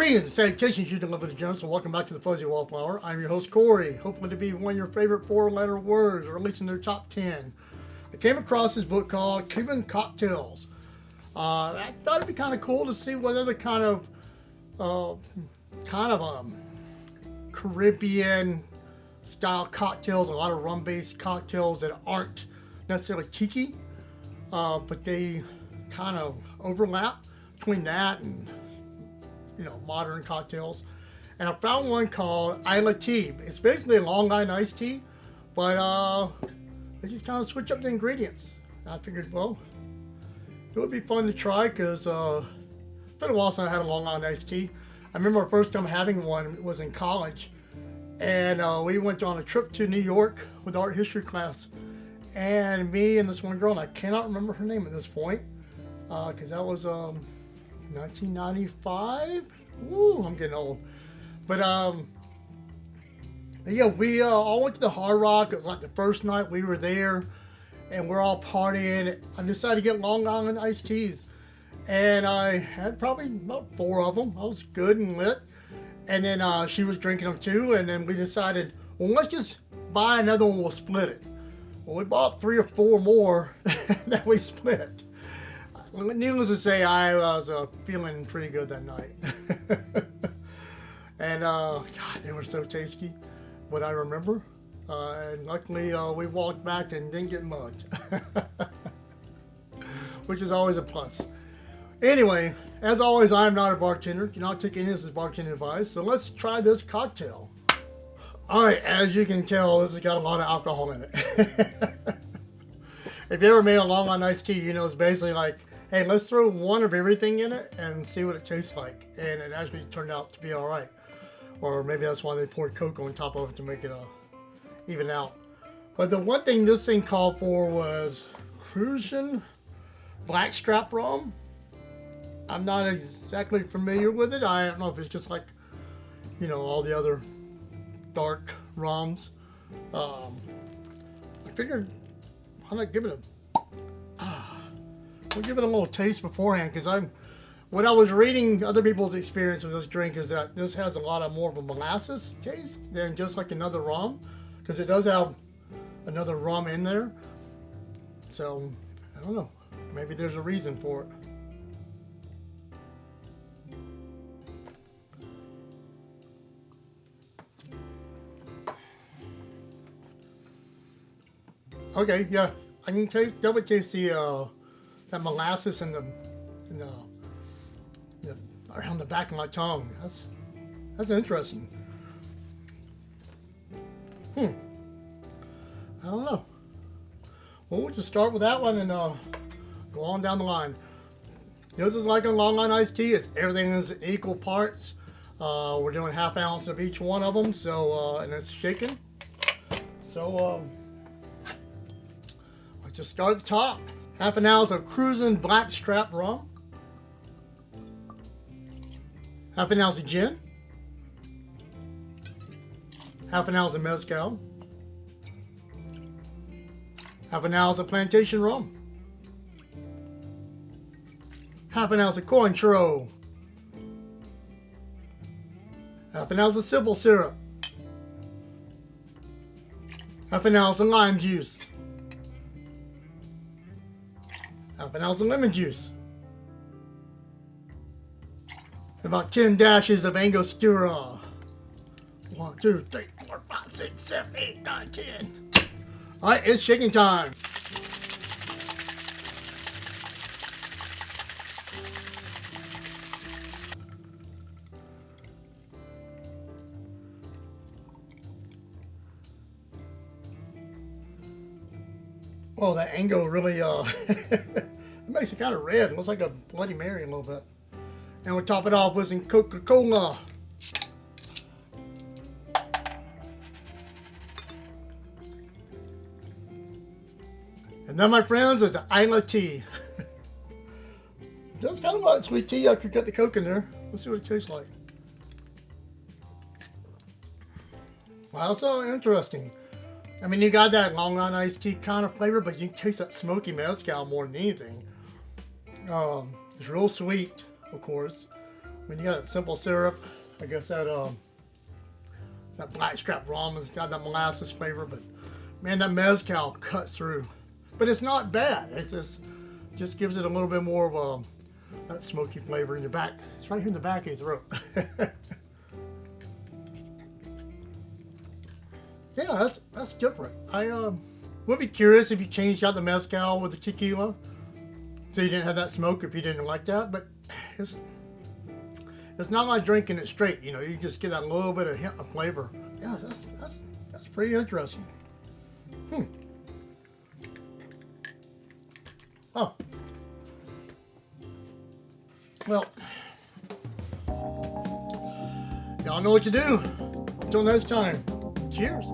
Greetings and salutations, you delivered to Jones, and welcome back to the Fuzzy Wallflower. I'm your host, Corey, hopefully to be one of your favorite four-letter words, or at least in their top 10. I came across this book called Cuban Cocktails. I thought it'd be kind of cool to see what other kind of Caribbean style cocktails, a lot of rum-based cocktails that aren't necessarily tiki, but they kind of overlap between that and modern cocktails. And I found one called Isla Tea. It's basically a Long Island iced tea, but they just kind of switch up the ingredients. And I figured, well, it would be fun to try because it's been a while since I had a Long Island iced tea. I remember our first time having one was in college, and we went on a trip to New York with art history class, and me and this one girl, and I cannot remember her name at this point, because that was 1995. Woo, I'm getting old. But yeah, we all went to the Hard Rock. It was like the first night we were there, and we're all partying. I decided to get Long Island iced teas, and I had probably about 4 of them. I was good and lit, and then she was drinking them too, and then we decided, well, let's just buy another one. We'll split it. Well, we bought 3 or 4 more that we split. Needless to say, I was feeling pretty good that night. And God, they were so tasty, what I remember. And luckily, we walked back and didn't get mugged, which is always a plus. Anyway, as always, I'm not a bartender. Do not take any of this as bartender advice. So let's try this cocktail. All right, as you can tell, this has got a lot of alcohol in it. If you ever made a Long Island iced tea, you know it's basically like, hey, let's throw one of everything in it and see what it tastes like. And it actually turned out to be all right. Or maybe that's why they poured Coke on top of it to make it even out. But the one thing this thing called for was Cruzan Blackstrap Rum. I'm not exactly familiar with it. I don't know if it's just like, all the other dark rums. I figured, why not give it We'll give it a little taste beforehand, because what I was reading other people's experience with this drink is that this has a lot of more of a molasses taste than just like another rum, because it does have another rum in there. So I don't know, maybe there's a reason for it. Okay, yeah, I can definitely taste that molasses in the around the back of my tongue. That's interesting. I don't know. Well, we'll just start with that one and go on down the line. This is like a Long Island iced tea. Everything is equal parts. We're doing ½ ounce of each one of them. So and it's shaken. So let's just start at the top. ½ ounce of Cruzan Blackstrap Rum. ½ ounce of gin. ½ ounce of Mezcal. ½ ounce of Plantation Rum. ½ ounce of Cointreau. ½ ounce of simple syrup. ½ ounce of lime juice. ½ ounce of lemon juice. About 10 dashes of Angostura. 1, 2, 3, 4, 5, 6, 7, 8, 9, 10. Alright, it's shaking time. Oh, that Ango really, it makes it kind of red. It looks like a Bloody Mary a little bit. And we'll top it off with some Coca-Cola. And then, my friends, is the Isla Tea. It does kind of like sweet tea after you cut the Coke in there. Let's see what it tastes like. Wow, so interesting. I mean, you got that Long Island iced tea kind of flavor, but you can taste that smoky mezcal more than anything. It's real sweet, of course. mean, you got that simple syrup. I guess that that blackstrap rum has got that molasses flavor, but man, that mezcal cuts through. But it's not bad. It's just gives it a little bit more of that smoky flavor in your back. It's right here in the back of your throat. Yeah, that's different. I would be curious if you changed out the mezcal with the tequila, so you didn't have that smoke if you didn't like that. But it's not like drinking it straight. You know, you just get that little bit of hint of flavor. Yeah, that's pretty interesting. Oh. Well, y'all know what to do. Until next time, cheers.